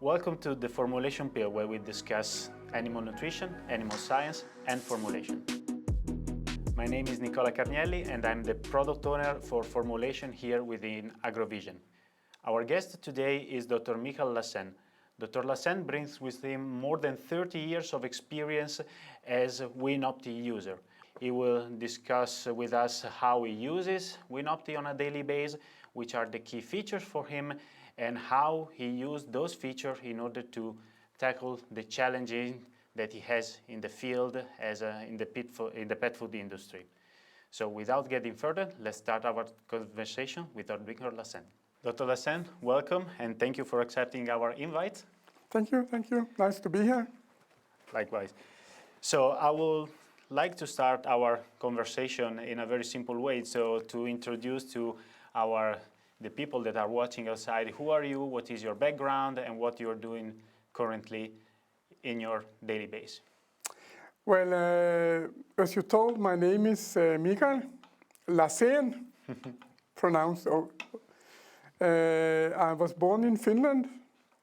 Welcome to the Formulation Pill, where we discuss animal nutrition, animal science, and formulation. My name is Nicola Carnielli, and I'm the product owner for formulation here within Agrovision. Our guest today is Dr. Mikael Lassen. Dr. Lassen brings with him more than 30 years of experience as a WinOpti user. He will discuss with us how he uses WinOpti on a daily basis, which are the key features for him, and how he used those features in order to tackle the challenges that he has in the field in the pet food industry. So without getting further, let's start our conversation with Dr. Lassen. Dr. Lassen, welcome, and thank you for accepting our invite. Thank you. Nice to be here. Likewise. So I would like to start our conversation in a very simple way. So to introduce to the people that are watching outside, who are you, what is your background, and what you're doing currently in your daily base? Well, as you told, my name is Mikael Lassén, pronounced. I was born in Finland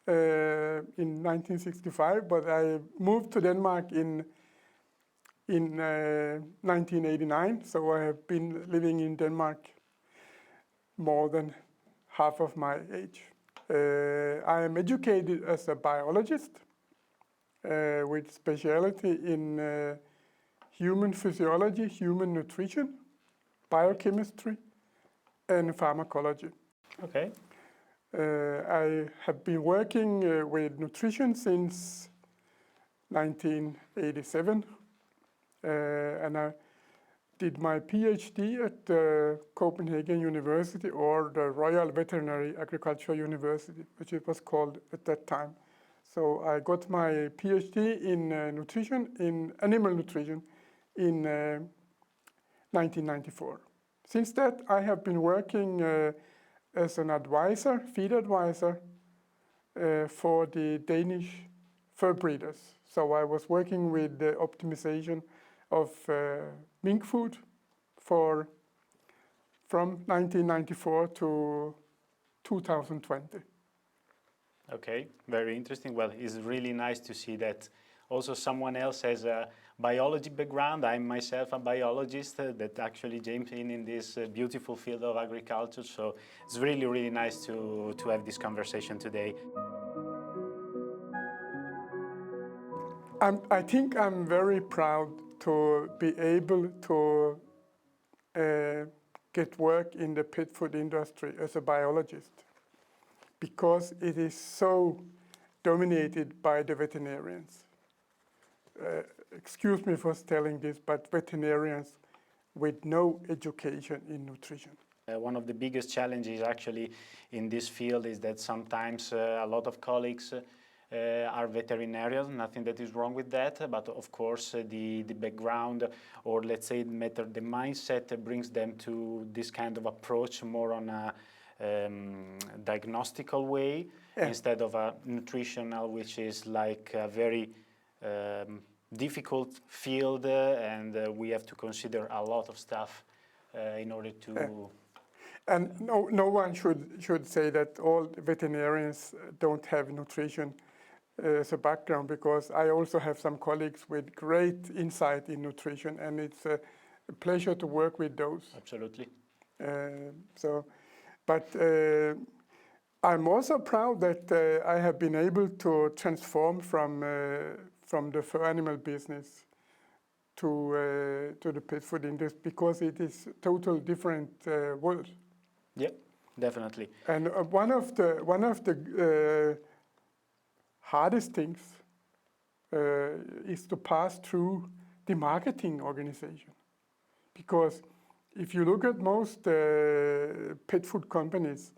in 1965, but I moved to Denmark in 1989. So I have been living in Denmark more than half of my age. I am educated as a biologist with specialty in human physiology, human nutrition, biochemistry, and pharmacology. Okay. I have been working with nutrition since 1987, and I did my PhD at Copenhagen University, or the Royal Veterinary Agricultural University, which it was called at that time. So I got my PhD in nutrition, in animal nutrition, in 1994. Since that, I have been working as an advisor, feed advisor, for the Danish fur breeders. So I was working with the optimization of mink food from 1994 to 2020. Okay, very interesting. Well, it's really nice to see that also someone else has a biology background. I'm myself a biologist that actually jumped in this beautiful field of agriculture. So it's really, really nice to have this conversation today. I think I'm very proud to be able to get work in the pet food industry as a biologist, because it is so dominated by the veterinarians. Excuse me for telling this, but veterinarians with no education in nutrition. One of the biggest challenges actually in this field is that sometimes a lot of colleagues are veterinarians. Nothing that is wrong with that, but of course the background, or let's say the mindset brings them to this kind of approach more on a diagnostical way, instead of a nutritional, which is like a very difficult field, and we have to consider a lot of stuff in order to... And no one should say that all veterinarians don't have nutrition as a background, because I also have some colleagues with great insight in nutrition, and it's a pleasure to work with those. Absolutely. But I'm also proud that I have been able to transform from the fur animal business to the pet food industry, because it is a total different world. Yeah, definitely. And one of the hardest things is to pass through the marketing organization, because if you look at most pet food companies,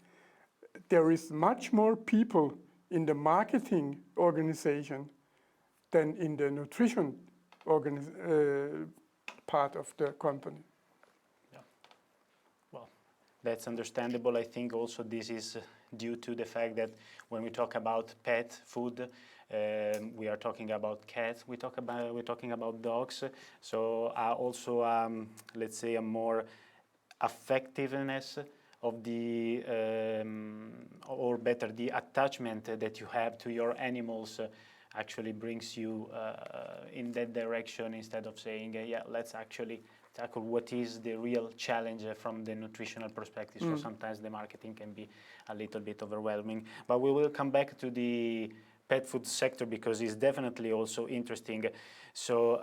there is much more people in the marketing organization than in the nutrition part of the company. Yeah. Well, that's understandable. I think also this is due to the fact that when we talk about pet food, we are talking about cats, we're talking about dogs. So also, let's say, a more effectiveness of the, or better, the attachment that you have to your animals actually brings you in that direction, instead of saying, yeah, let's actually tackle what is the real challenge from the nutritional perspective. So sometimes the marketing can be a little bit overwhelming. But we will come back to the pet food sector because it's definitely also interesting. So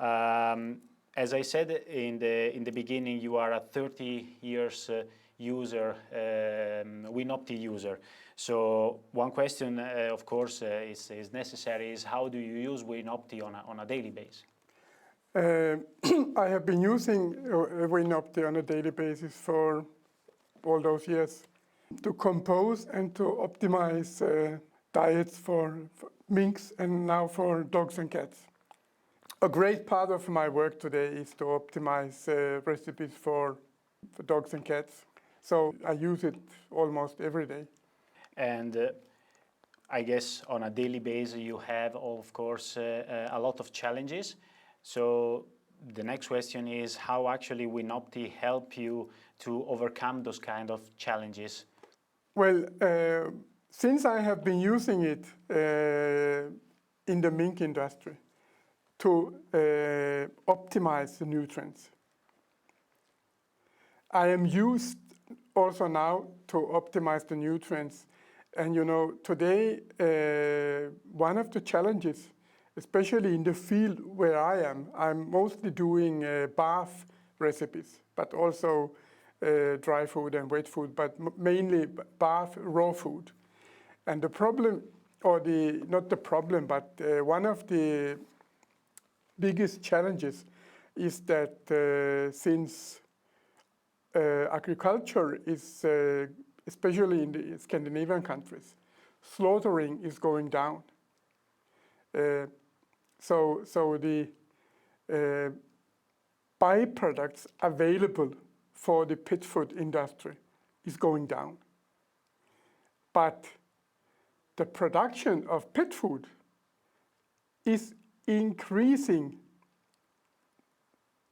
as I said in the beginning, you are a 30 years user, WinOpti user. So one question, of course, is necessary is how do you use WinOpti on a daily basis? I have been using WinOpti on a daily basis for all those years to compose and to optimize diets for minks and now for dogs and cats. A great part of my work today is to optimize recipes for dogs and cats. So I use it almost every day. And I guess on a daily basis you have, of course, a lot of challenges. So the next question is how actually WinOpti help you to overcome those kind of challenges? Well, since I have been using it in the mink industry to optimize the nutrients, I am used also now to optimize the nutrients. And you know, today one of the challenges, especially in the field where I'm mostly doing bath recipes, but also dry food and wet food, but mainly bath raw food. And the problem, or not the problem, but one of the biggest challenges is that since agriculture is, especially in the Scandinavian countries, slaughtering is going down. So the byproducts available for the pet food industry is going down. But the production of pet food is increasing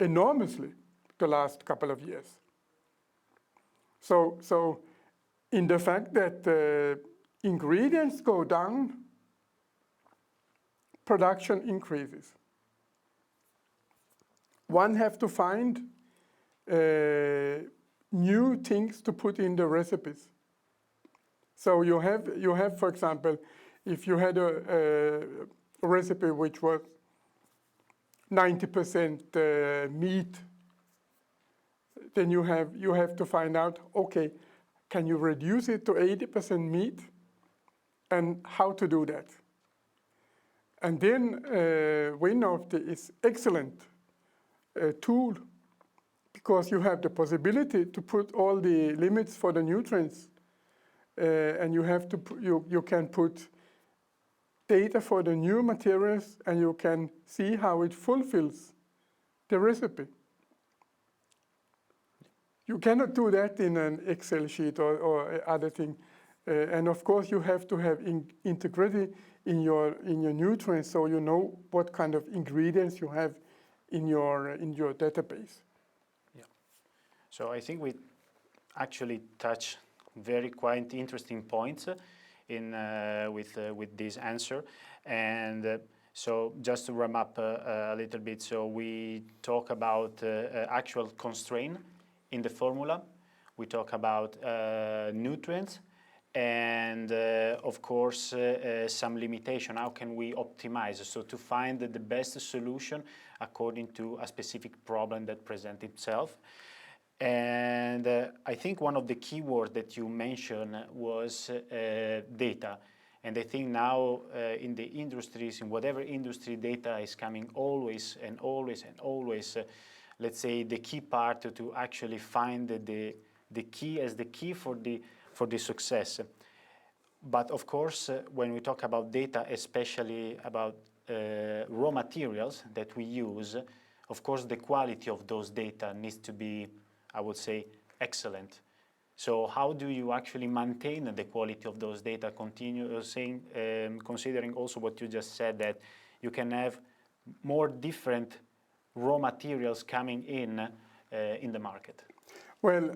enormously the last couple of years. So in the fact that ingredients go down, production increases. One have to find new things to put in the recipes. So you have, for example, if you had a recipe which was 90% meat, then you have to find out, okay, can you reduce it to 80% meat, and how to do that? And then WinOpti is excellent tool because you have the possibility to put all the limits for the nutrients, and you can put data for the new materials, and you can see how it fulfills the recipe. You cannot do that in an Excel sheet or other thing, and of course you have to have integrity in your nutrients, so you know what kind of ingredients you have in your database. Yeah. So I think we actually touch very quite interesting points with this answer, and so just to wrap up a little bit, so we talk about actual constraint in the formula, we talk about nutrients, and of course some limitation. How can we optimize? So to find the best solution according to a specific problem that presents itself. And I think one of the key words that you mentioned was data. And I think now in the industries, in whatever industry, data is coming always and always and always, let's say, the key part to actually find the key as the key for the success. But of course, when we talk about data, especially about raw materials that we use, of course, the quality of those data needs to be, I would say, excellent. So how do you actually maintain the quality of those data, considering also what you just said, that you can have more different raw materials coming in the market? Well,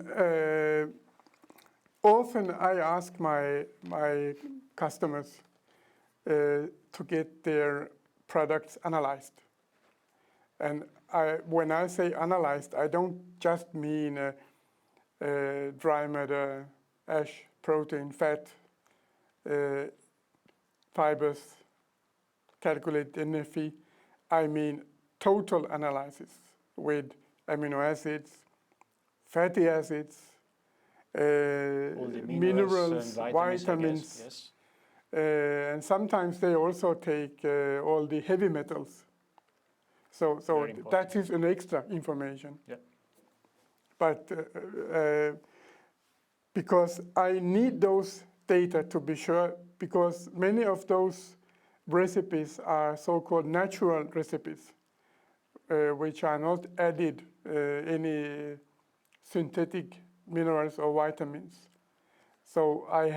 often I ask my customers to get their products analyzed. And when I say analyzed, I don't just mean dry matter, ash, protein, fat, fibers, calculate NFE. I mean total analysis with amino acids, fatty acids, All the minerals, and vitamins. Yes. And sometimes they also take all the heavy metals. So that is an extra information. Yeah. But because I need those data to be sure, because many of those recipes are so-called natural recipes, which are not added any synthetic minerals or vitamins. So I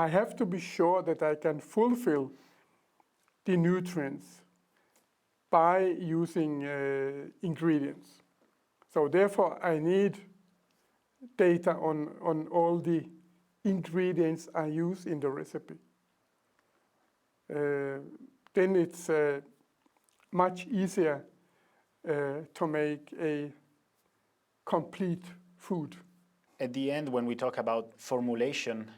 have to be sure that I can fulfill the nutrients by using ingredients. So therefore, I need data on all the ingredients I use in the recipe. Then it's much easier to make a complete food. At the end, when we talk about formulation,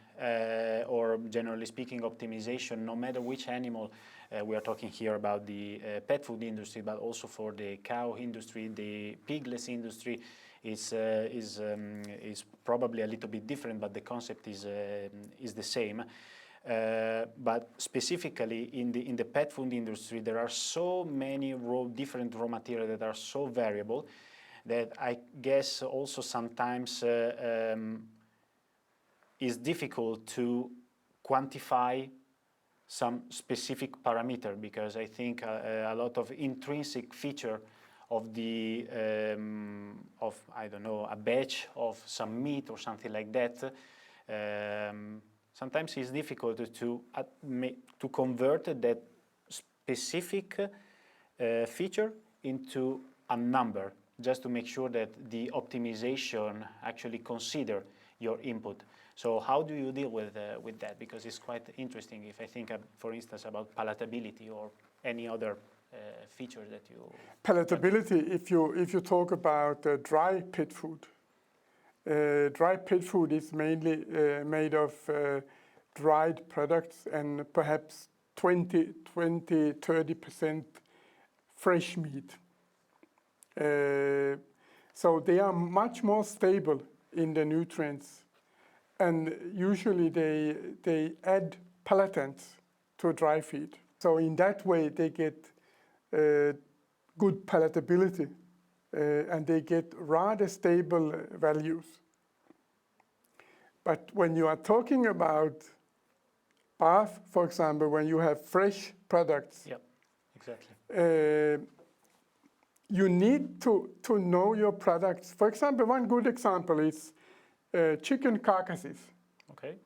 or generally speaking, optimization, no matter which animal, we are talking here about the pet food industry, but also for the cow industry, the pigless industry is probably a little bit different, but the concept is the same. But specifically in the pet food industry, there are so many different raw materials that are so variable that I guess also sometimes is difficult to quantify some specific parameter, because I think a lot of intrinsic feature of the of, I don't know, a batch of some meat or something like that, sometimes it's difficult to convert that specific feature into a number, just to make sure that the optimization actually consider your input. So how do you deal with that? Because it's quite interesting if I think, for instance, about palatability or any other feature that you... Palatability, if you talk about dry pet food, is mainly made of dried products and perhaps 20–30% fresh meat. So they are much more stable in the nutrients, and usually they add palatants to dry feed. So in that way they get good palatability, and they get rather stable values. But when you are talking about bath, for example, when you have fresh products, Yep, exactly. You need to know your products. For example, one good example is chicken carcasses. Okay.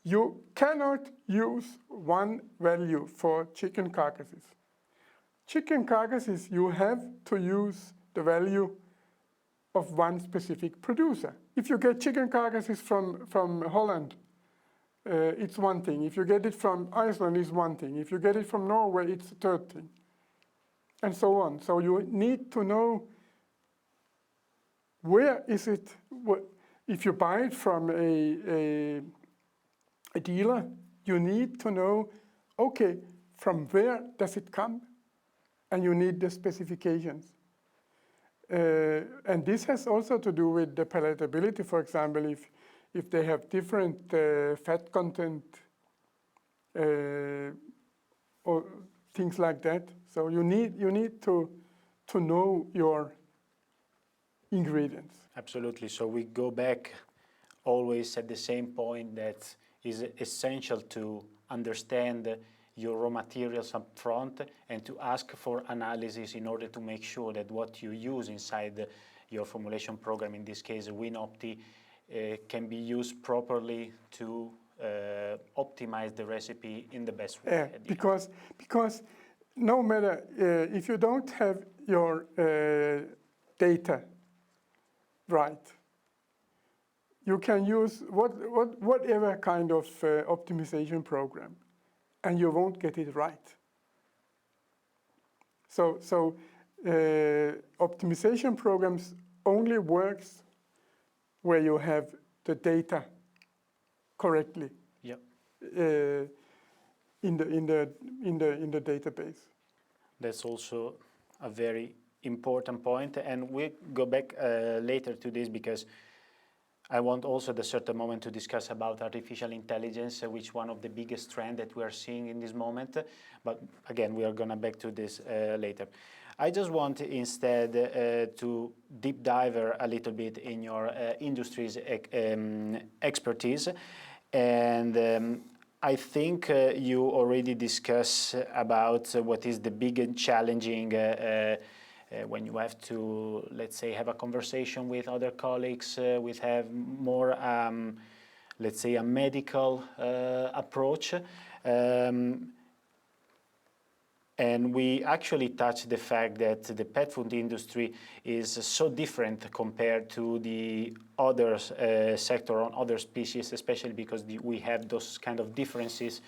You cannot use one value for chicken carcasses. Chicken carcasses, you have to use the value of one specific producer. If you get chicken carcasses from Holland, it's one thing. If you get it from Iceland, it's one thing. If you get it from Norway, it's a third thing. And so on. So you need to know where is it. If you buy it from a dealer, you need to know, okay, from where does it come? And you need the specifications. And this has also to do with the palatability. For example, if they have different fat content or things like that. So you need to know your ingredients. Absolutely. So we go back always at the same point, that is essential to understand your raw materials up front and to ask for analysis in order to make sure that what you use inside your formulation program, in this case WinOpti, can be used properly to optimize the recipe in the best way. Because no matter, if you don't have your data right, you can use whatever kind of optimization program, and you won't get it right. So optimization programs only works where you have the data correctly. Yep. In the database. That's also a very important point, and we'll go back later to this because I want also at a certain moment to discuss about artificial intelligence, which is one of the biggest trends that we are seeing in this moment. But again, we are gonna back to this later. I just want instead to deep dive a little bit in your industry's expertise, and I think you already discussed about what is the big and challenging when you have to, let's say, have a conversation with other colleagues, with have more, let's say, a medical approach. And we actually touched the fact that the pet food industry is so different compared to the other sector on other species, especially because we have those kind of differences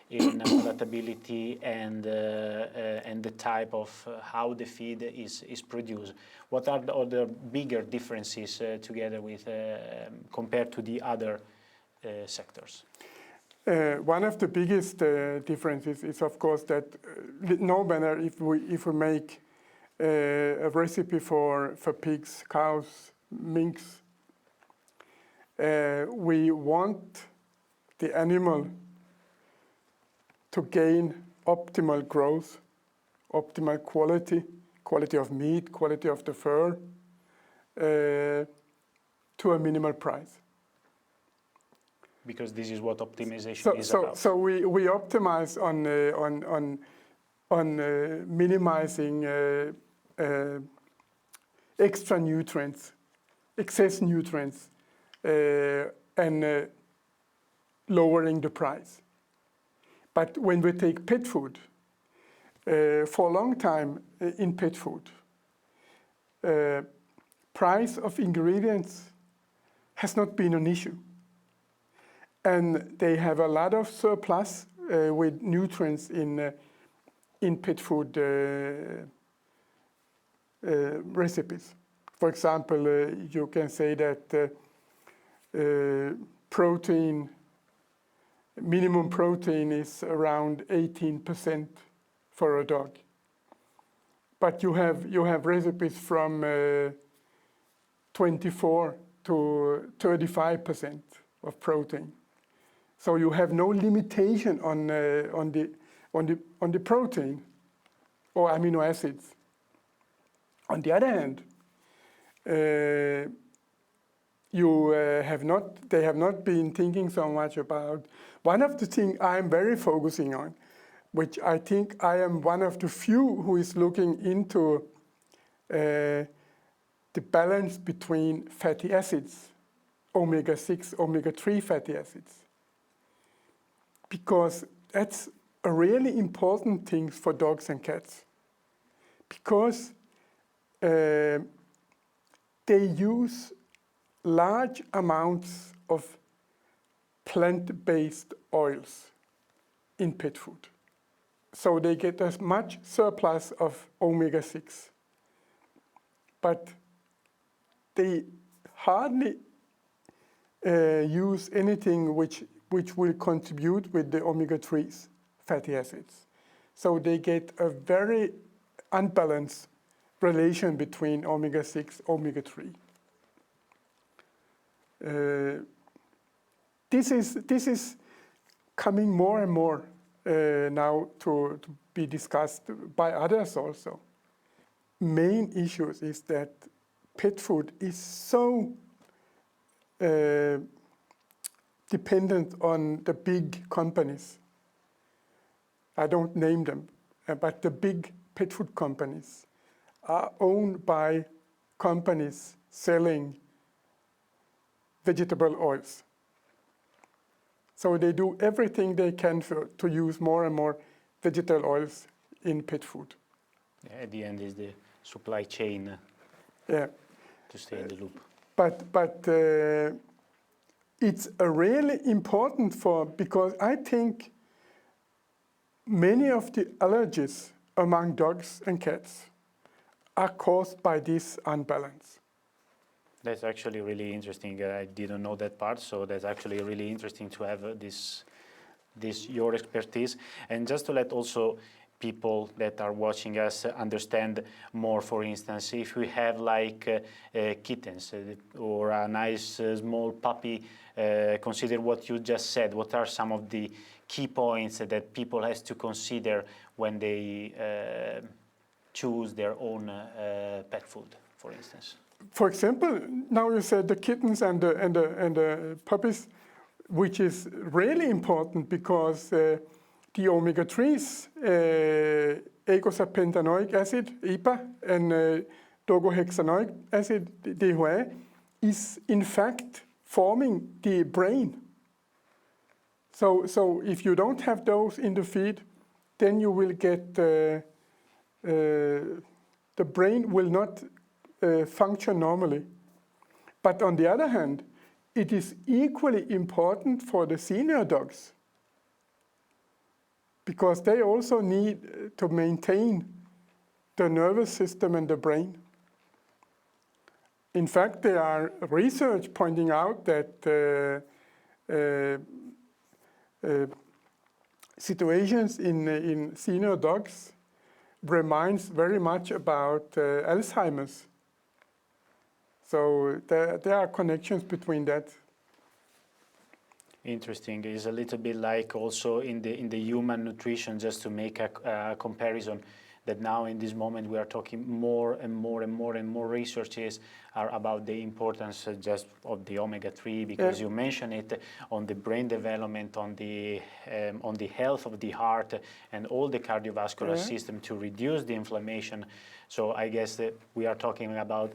in palatability and the type of how the feed is produced. What are the other bigger differences together with compared to the other sectors? One of the biggest differences is, of course, that no matter if we make a recipe for pigs, cows, minks, we want the animal to gain optimal growth, optimal quality of meat, quality of the fur, to a minimal price. Because this is what optimization is about. So we optimize on minimizing extra nutrients, excess nutrients, and lowering the price. But when we take pet food, for a long time in pet food, price of ingredients has not been an issue. And they have a lot of surplus with nutrients in pet food recipes. For example, you can say that minimum protein is around 18% for a dog. But you have recipes from 24 to 35% of protein. So you have no limitation on the protein or amino acids. On the other hand, they have not been thinking so much about. One of the things I'm very focusing on, which I think I am one of the few who is looking into the balance between fatty acids, omega-6, omega-3 fatty acids. Because that's a really important thing for dogs and cats. Because they use large amounts of plant-based oils in pet food. So they get as much surplus of omega-6. But they hardly use anything which will contribute with the omega-3s, fatty acids. So they get a very unbalanced relation between omega-6, omega-3. This is coming more and more now to be discussed by others also. Main issues is that pet food is so dependent on the big companies. I don't name them, but the big pet food companies are owned by companies selling vegetable oils. So they do everything they can to use more and more vegetable oils in pet food. Yeah, at the end is the supply chain to stay in the loop. But it's a really important because I think many of the allergies among dogs and cats are caused by this unbalance. That's actually really interesting. I didn't know that part, so that's actually really interesting to have this your expertise. And just to let also people that are watching us understand more, for instance, if we have like kittens or a nice small puppy, consider what you just said. What are some of the key points that people has to consider when they choose their own pet food, for instance? For example, now you said the kittens and the puppies, which is really important because the omega-3s, eicosapentaenoic acid, EPA, and dogohexaenoic acid, DHA, is in fact forming the brain. So if you don't have those in the feed, then you will get the brain will not function normally. But on the other hand, it is equally important for the senior dogs because they also need to maintain the nervous system and the brain. In fact, there are research pointing out that situations in senior dogs reminds very much about Alzheimer's. So there are connections between that. Interesting. It's a little bit like also in the human nutrition, just to make a comparison, that now in this moment we are talking more and more and more and more researches are about the importance just of the omega-3, because you mentioned it on the brain development, on the health of the heart and all the cardiovascular system to reduce the inflammation. So I guess that we are talking about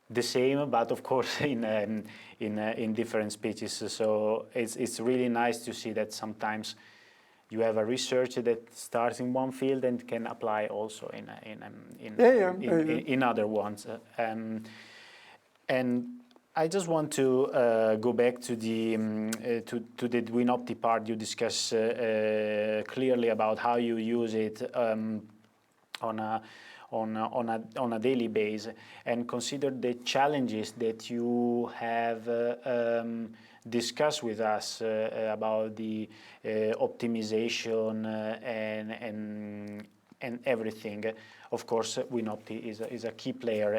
the same, but of course in different species. So it's really nice to see that sometimes you have a research that starts in one field and can apply also in other ones. And I just want to go back to the WinOpti part. You discuss clearly about how you use it on a daily basis, and consider the challenges that you have discussed with us about the optimization and everything. Of course, WinOpti is a key player.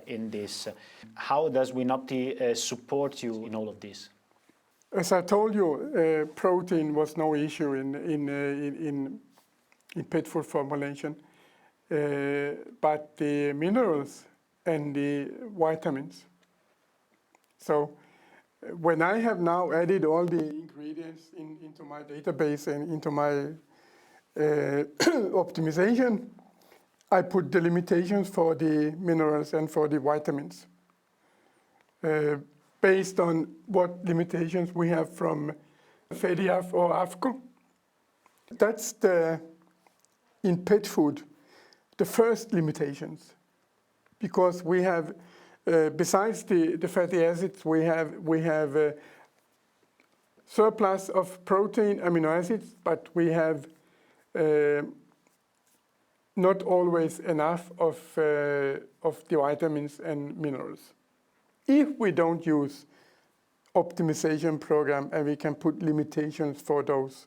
In this. How does WinOpti support you in all of this? As I told you, protein was no issue in pet food formulation, but the minerals and the vitamins. So when I have now added all the ingredients into my database and into my optimization, I put the limitations for the minerals and for the vitamins based on what limitations we have from FEDIAF or AFCO. That's in pet food, the first limitations, because we have, besides the fatty acids, we have surplus of protein, amino acids, but we have not always enough of the vitamins and minerals. If we don't use optimization program, and we can put limitations for those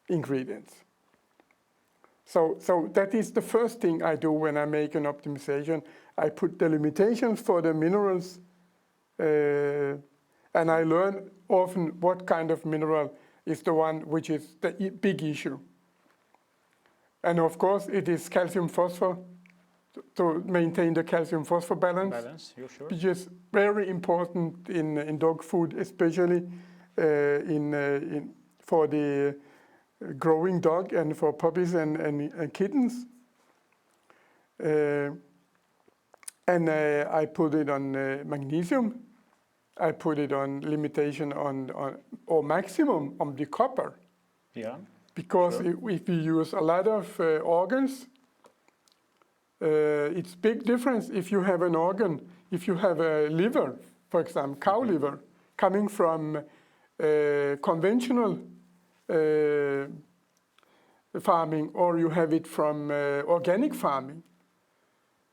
ingredients. So that is the first thing I do when I make an optimization. I put the limitations for the minerals, and I learn often what kind of mineral is the one which is the big issue. And of course, it is calcium phosphor to maintain the calcium phosphor balance. Sure. Which is very important in dog food, especially for the growing dog and for puppies and kittens. And I put it on magnesium. I put it on limitation on or maximum on the copper. Yeah. Because sure. if we use a lot of organs, it's big difference if you have an organ. If you have a liver, for example, cow liver. coming from conventional farming, or you have it from organic farming.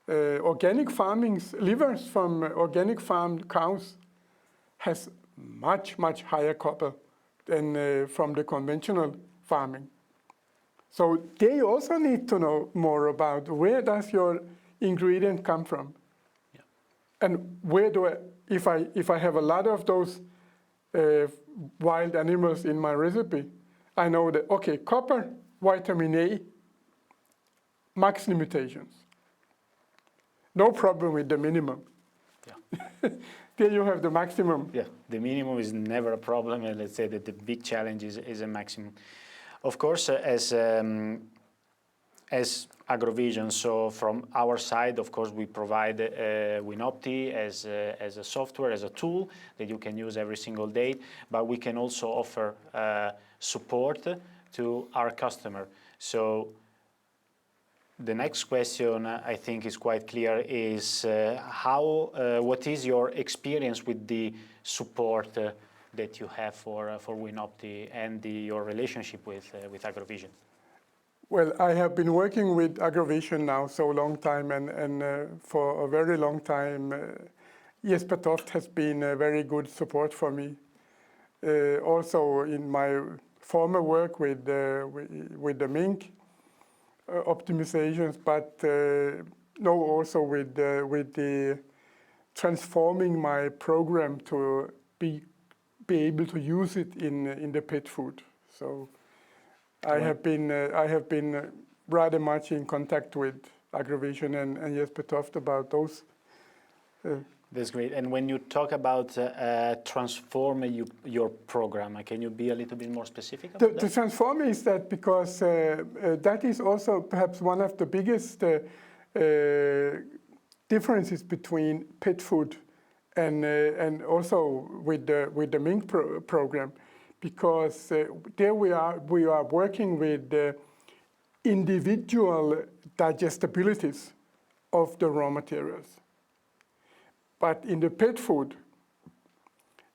Organic farming's livers from organic farmed cows has much, much higher copper than from the conventional farming. So they also need to know more about where does your ingredient come from. Yeah. And where do if I have a lot of those wild animals in my recipe, I know that, okay, copper, vitamin A, max limitations. No problem with the minimum. Yeah. There you have the maximum. Yeah, the minimum is never a problem, and let's say that the big challenge is a maximum. Of course, as Agrovision, so from our side, of course, we provide WinOpti as a software, as a tool that you can use every single day, but we can also offer support to our customer. So the next question, I think, is quite clear, is what is your experience with the support that you have for WinOpti and your relationship with Agrovision? Well, I have been working with Agrovision now so long time, and for a very long time, Jesper Toft has been a very good support for me. Also in my former work with the mink optimizations, but also with the transforming my program to be able to use it in the pet food. So I have been rather much in contact with Agrovision and Jesper Toft about those. That's great. And when you talk about transform your program, can you be a little bit more specific about that? The transform is that because that is also perhaps one of the biggest differences between pet food and also with the mink program, because there we are working with individual digestibilities of the raw materials. But in the pet food,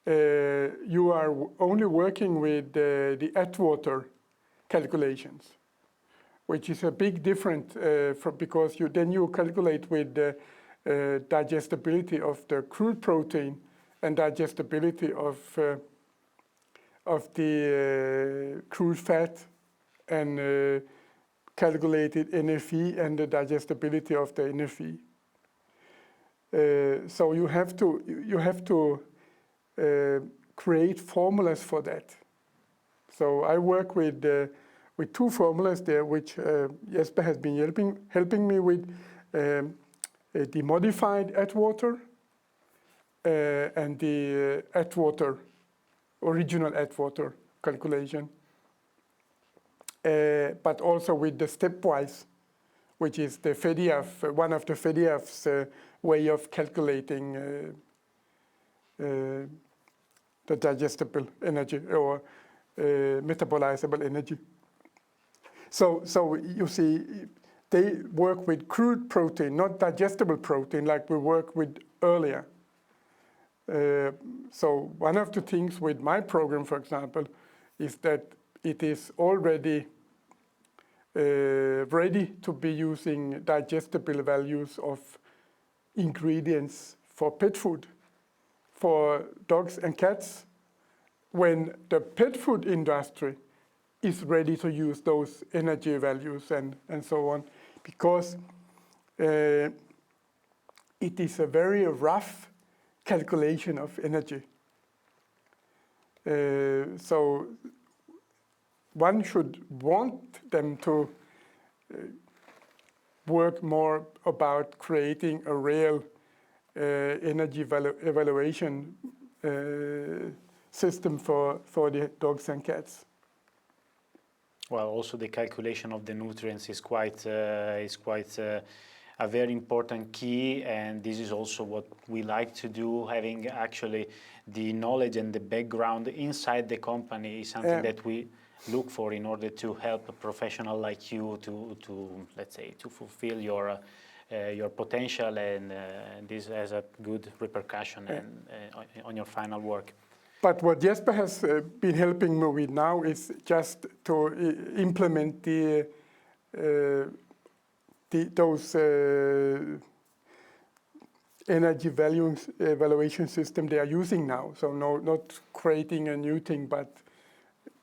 you are only working with the Atwater calculations, which is a big difference because then you calculate with the digestibility of the crude protein and digestibility of the crude fat, and calculated NFE and the digestibility of the NFE. So you have to create formulas for that. So I work with two formulas there, which Jesper has been helping me with, the modified Atwater and the original Atwater calculation, but also with the stepwise, which is the FEDIAF, one of the FEDIAF's way of calculating the digestible energy or metabolizable energy. So you see, they work with crude protein, not digestible protein like we worked with earlier. So one of the things with my program, for example, is that it is already ready to be using digestible values of ingredients for pet food, for dogs and cats, when the pet food industry is ready to use those energy values and so on, because it is a very rough calculation of energy. So one should want them to work more about creating a real energy evaluation system for the dogs and cats. Well, also the calculation of the nutrients is quite a very important key, and this is also what we like to do. Having actually the knowledge and the background inside the company is something that we look for in order to help a professional like you to let's say, to fulfill your potential, and this has a good repercussion on your final work. But what Jesper has been helping me with now is just to implement those energy evaluation system they are using now. So not creating a new thing, but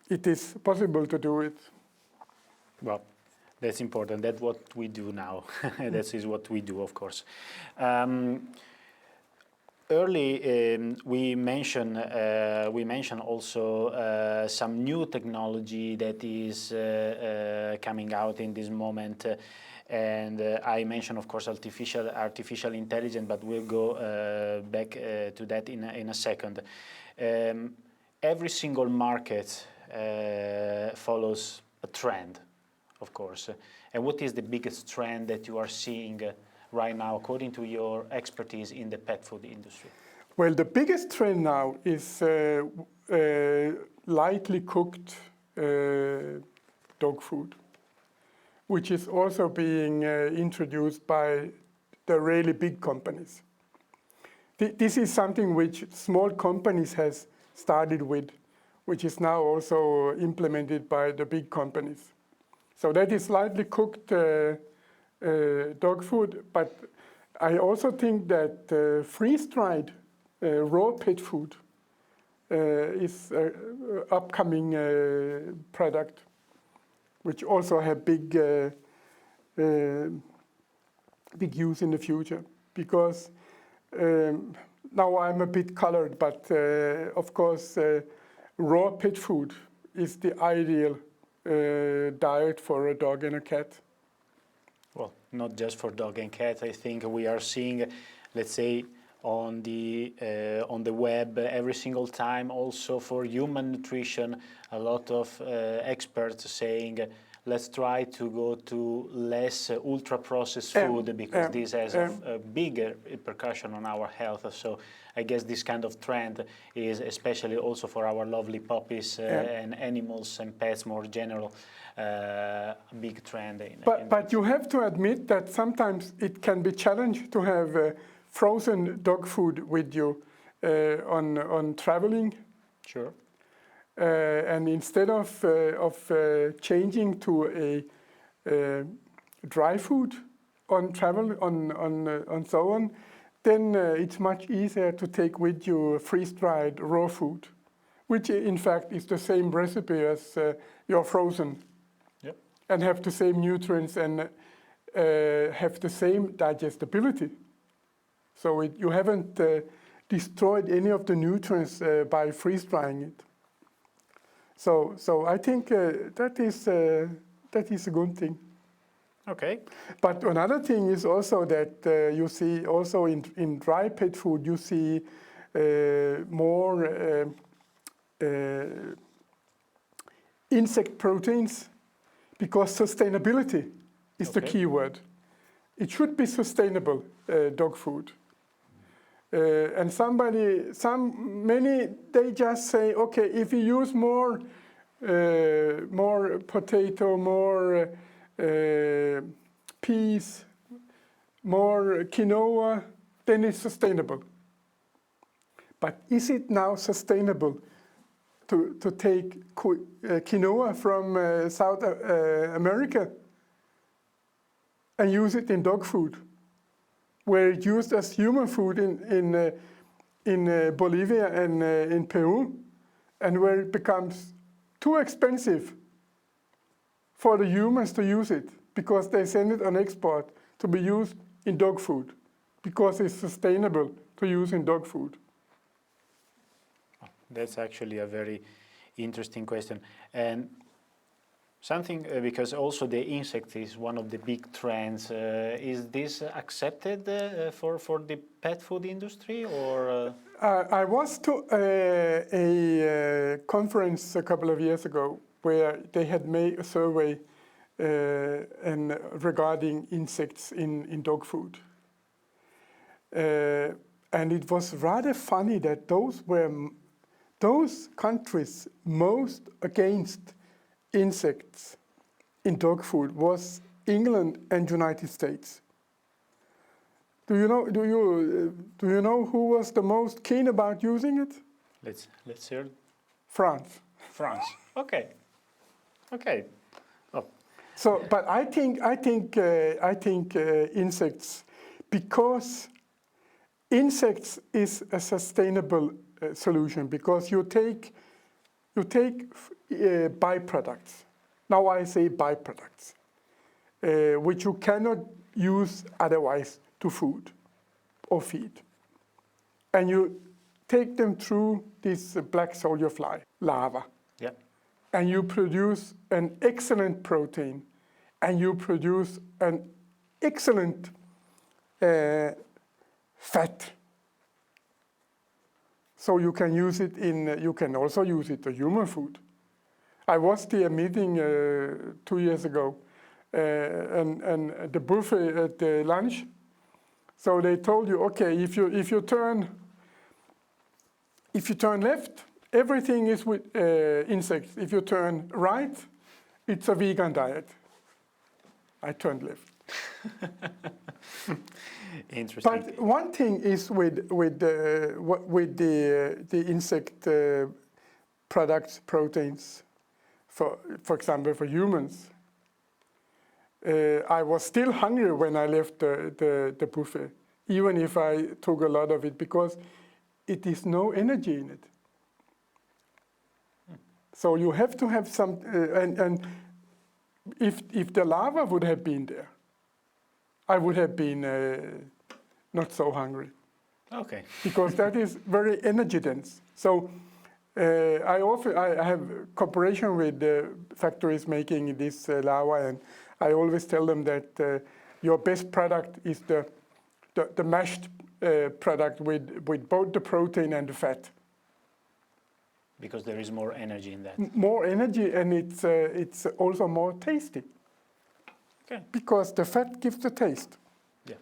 it is possible to do it. Well, that's important. That's what we do now. That is what we do, of course. Early, we mentioned also some new technology that is coming out in this moment, and I mentioned, of course, artificial intelligence, but we'll go back to that in a second. Every single market follows a trend, of course. And what is the biggest trend that you are seeing right now, according to your expertise in the pet food industry? Well, the biggest trend now is lightly cooked dog food, which is also being introduced by the really big companies. This is something which small companies has started with, which is now also implemented by the big companies. So that is lightly cooked dog food, but I also think that freeze-dried raw pet food is an upcoming product, which also have big use in the future. Because now I'm a bit colored, but of course raw pet food is the ideal diet for a dog and a cat. Well, not just for dog and cat. I think we are seeing, let's say, on the web every single time, also for human nutrition, a lot of experts saying, let's try to go to less ultra-processed food because this has a bigger repercussion on our health. So I guess this kind of trend is especially also for our lovely puppies and animals and pets more general, a big trend. But you have to admit that sometimes it can be challenging to have frozen dog food with you on traveling. Sure. And instead of changing to a dry food on travel on so on, then it's much easier to take with you freeze-dried raw food, which in fact is the same recipe as your frozen, and have the same nutrients and have the same digestibility. So you haven't destroyed any of the nutrients by freeze-drying it. So I think that is a good thing. Okay. But another thing is also that you see also in dry pet food, you see more insect proteins, because sustainability is the key word. It should be sustainable dog food. And many, they just say, okay, if you use more potato, more peas, more quinoa, then it's sustainable. But is it now sustainable to take quinoa from South America and use it in dog food, where it's used as human food in Bolivia and in Peru, and where it becomes too expensive for the humans to use it, because they send it on export to be used in dog food, because it's sustainable to use in dog food? That's actually a very interesting question. And something, because also the insect is one of the big trends. Is this accepted for the pet food industry, or? I was to a conference a couple of years ago where they had made a survey regarding insects in dog food. And it was rather funny that those countries most against insects in dog food was England and United States. Do you know who was the most keen about using it? Let's hear. France. France. Okay. Okay. Oh, So, but I think insects, because insects is a sustainable solution, because you take byproducts. Now I say byproducts, which you cannot use otherwise to food or feed, and you take them through this black soldier fly larva, yeah. and you produce an excellent protein, and you produce an excellent fat. So you can use it you can also use it to human food. I watched a meeting 2 years ago, and the buffet at the lunch. So they told you, okay, if you turn left, everything is with insects. If you turn right, it's a vegan diet. I turned left. Interesting. But one thing is with the insect products, proteins, for example, for humans. I was still hungry when I left the buffet, even if I took a lot of it, because it is no energy in it. So you have to have some, and if the larva would have been there, I would have been not so hungry. Okay. Because that is very energy dense. So I have cooperation with factories making this larva, and I always tell them that your best product is the mashed product with both the protein and the fat. Because there is more energy in that. More energy, and it's also more tasty. Okay. Because the fat gives the taste. Yeah,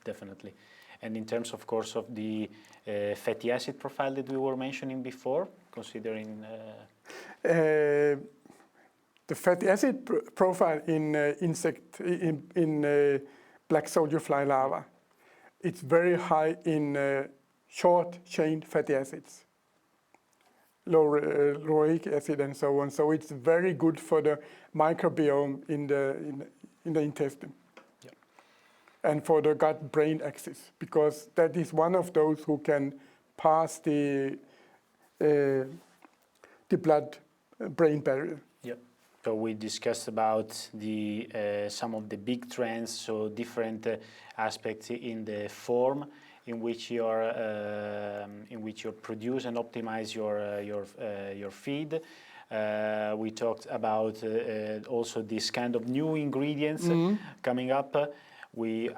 definitely. And in terms, of course, of the fatty acid profile that we were mentioning before, considering... the fatty acid profile in black soldier fly larva, it's very high in short-chain fatty acids, lauric acid and so on. So it's very good for the microbiome in the intestine. Yeah. And for the gut-brain axis, because that is one of those who can pass the blood-brain barrier. Yeah. So we discussed about some of the big trends, so different aspects in the form in which you produce and optimize your feed. We talked about also this kind of new ingredients coming up. We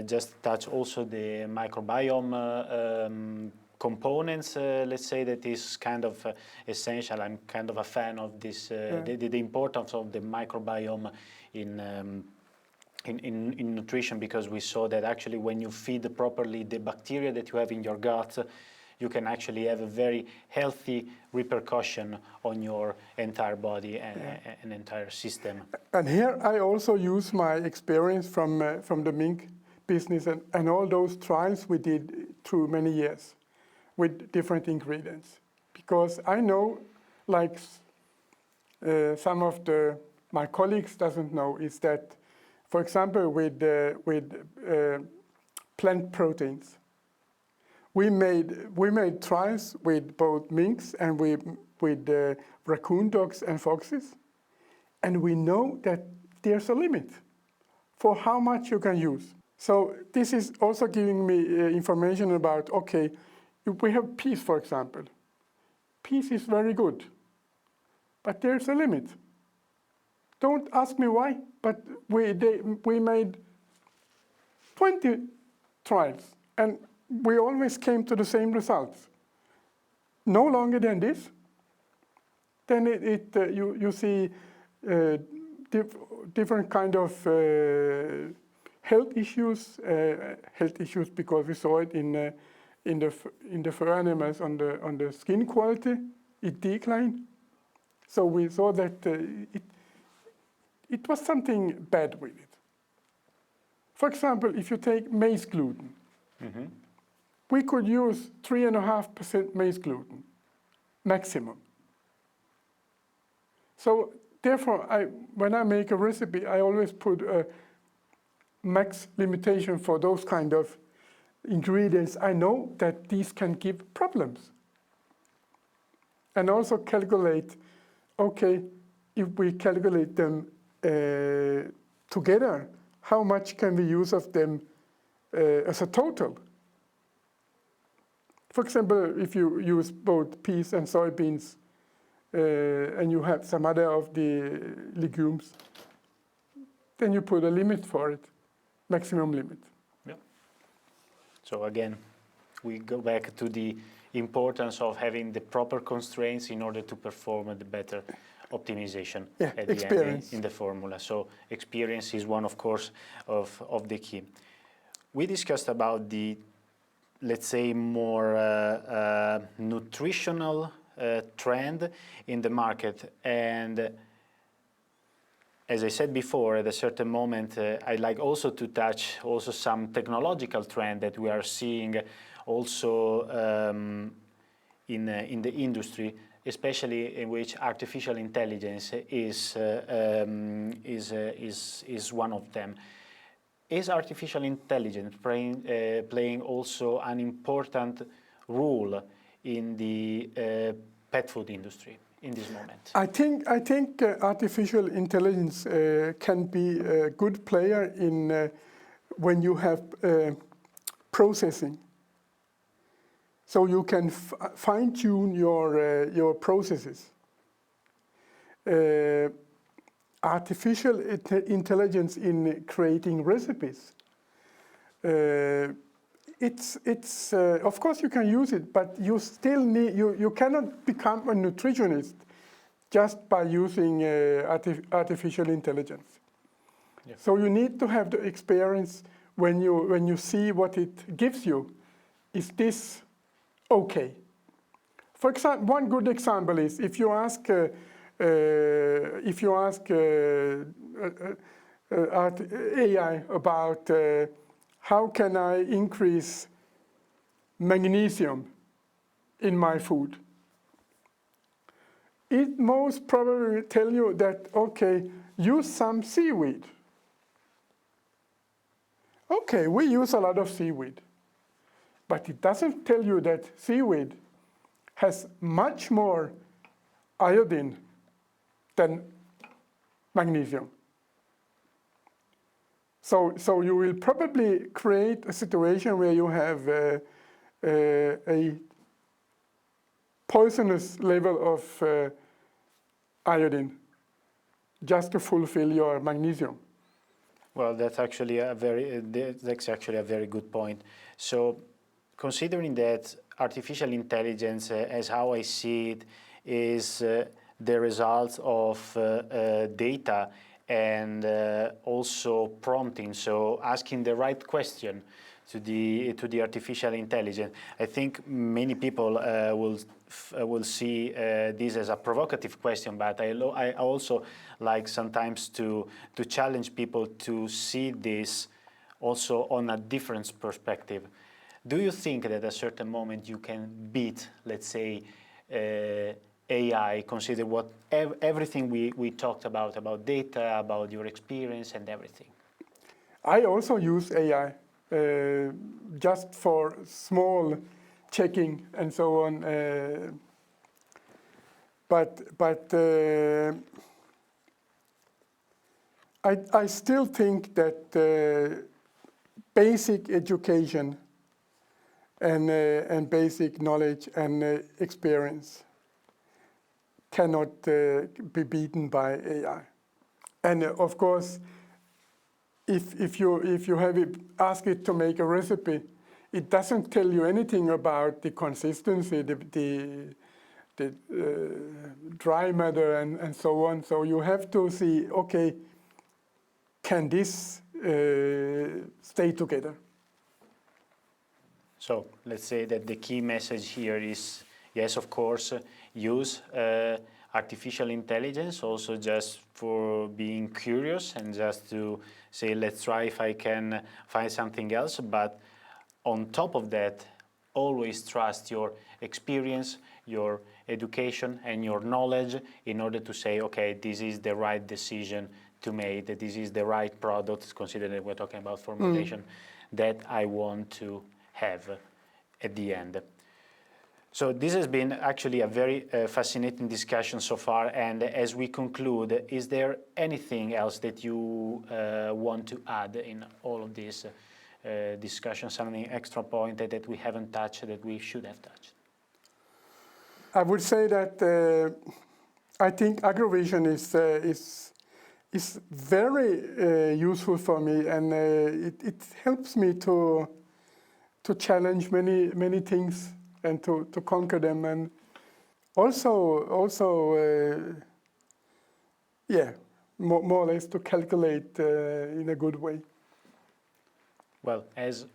just touched also the microbiome components, let's say, that is kind of essential. I'm kind of a fan of this, the importance of the microbiome in nutrition, because we saw that actually when you feed properly the bacteria that you have in your gut, you can actually have a very healthy repercussion on your entire body and an entire system. And here I also use my experience from the mink business and all those trials we did through many years with different ingredients. Because I know, like some of my colleagues doesn't know, is that, for example, with plant proteins, we made trials with both minks and with raccoon dogs and foxes, and we know that there's a limit for how much you can use. So this is also giving me information about, okay, if we have peas, for example. Peas is very good, but there's a limit. Don't ask me why, but we made 20 trials, and we always came to the same results. No longer than this. Then you see different kind of health issues because we saw it in the fur animals on the skin quality. It declined. So we saw that it was something bad with it. For example, if you take maize gluten, we could use 3.5% maize gluten, maximum. So therefore, when I make a recipe, I always put a max limitation for those kind of ingredients. I know that these can give problems. And also calculate, okay, if we calculate them together, how much can we use of them as a total? For example, if you use both peas and soybeans, and you have some other of the legumes, then you put a limit for it, maximum limit. Yeah. So again, we go back to the importance of having the proper constraints in order to perform the better optimization at the end in the formula. So experience is one, of course, of the key. We discussed about the, let's say, more nutritional trend in the market, and as I said before, at a certain moment, I'd like also to touch also some technological trend that we are seeing also in the industry, especially in which artificial intelligence is one of them. Is artificial intelligence playing also an important role in the pet food industry in this moment? I think artificial intelligence can be a good player in when you have processing. So you can fine-tune your processes. Artificial intelligence in creating recipes. It's of course you can use it, but you still need you cannot become a nutritionist just by using artificial intelligence. Yeah. So you need to have the experience when you see what it gives you. Is this okay? For example, one good example is if you ask AI about how can I increase magnesium in my food, it most probably will tell you that, okay, use some seaweed. Okay, we use a lot of seaweed, but it doesn't tell you that seaweed has much more iodine than magnesium. So you will probably create a situation where you have a poisonous level of iodine just to fulfill your magnesium. Well, that's actually a very good point. So, considering that artificial intelligence, as how I see it, is the result of data and also prompting, so asking the right question to the artificial intelligence. I think many people will see this as a provocative question, but I also like sometimes to challenge people to see this also on a different perspective. Do you think that at a certain moment you can beat, let's say, AI, consider what everything we talked about data, about your experience and everything? I also use AI just for small checking and so on. But I still think that basic education and basic knowledge and experience cannot be beaten by AI. And of course, if you have ask it to make a recipe, it doesn't tell you anything about the consistency, the dry matter and so on. So you have to see, okay, can this stay together? So let's say that the key message here is, yes, of course, use artificial intelligence also just for being curious and just to say, let's try if I can find something else. But on top of that, always trust your experience, your education and your knowledge in order to say, okay, this is the right decision to make, that this is the right product, considering that we're talking about formulation, that I want to have at the end. So this has been actually a very fascinating discussion so far, and as we conclude, is there anything else that you want to add in all of this discussion, something extra point that we haven't touched, that we should have touched? I would say that I think agrovision is very useful for me, and it helps me to challenge many things and to conquer them, and also yeah, more or less to calculate in a good way. Well, as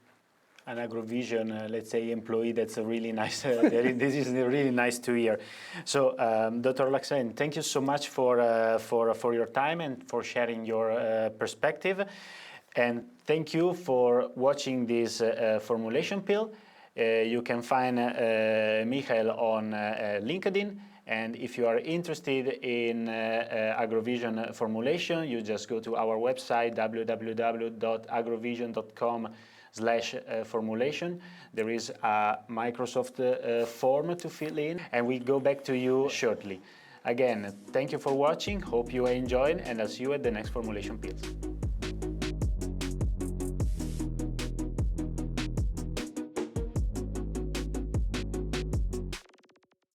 an agrovision, let's say, employee, that's a really nice, this is really nice to hear. So, Dr. Lassen, thank you so much for your time and for sharing your perspective. And thank you for watching this formulation pill. You can find Mikael on LinkedIn. And if you are interested in agrovision formulation, you just go to our website, www.agrovision.com/formulation. There is a Microsoft form to fill in, and we go back to you shortly. Again, thank you for watching, hope you enjoyed, and I'll see you at the next formulation pills.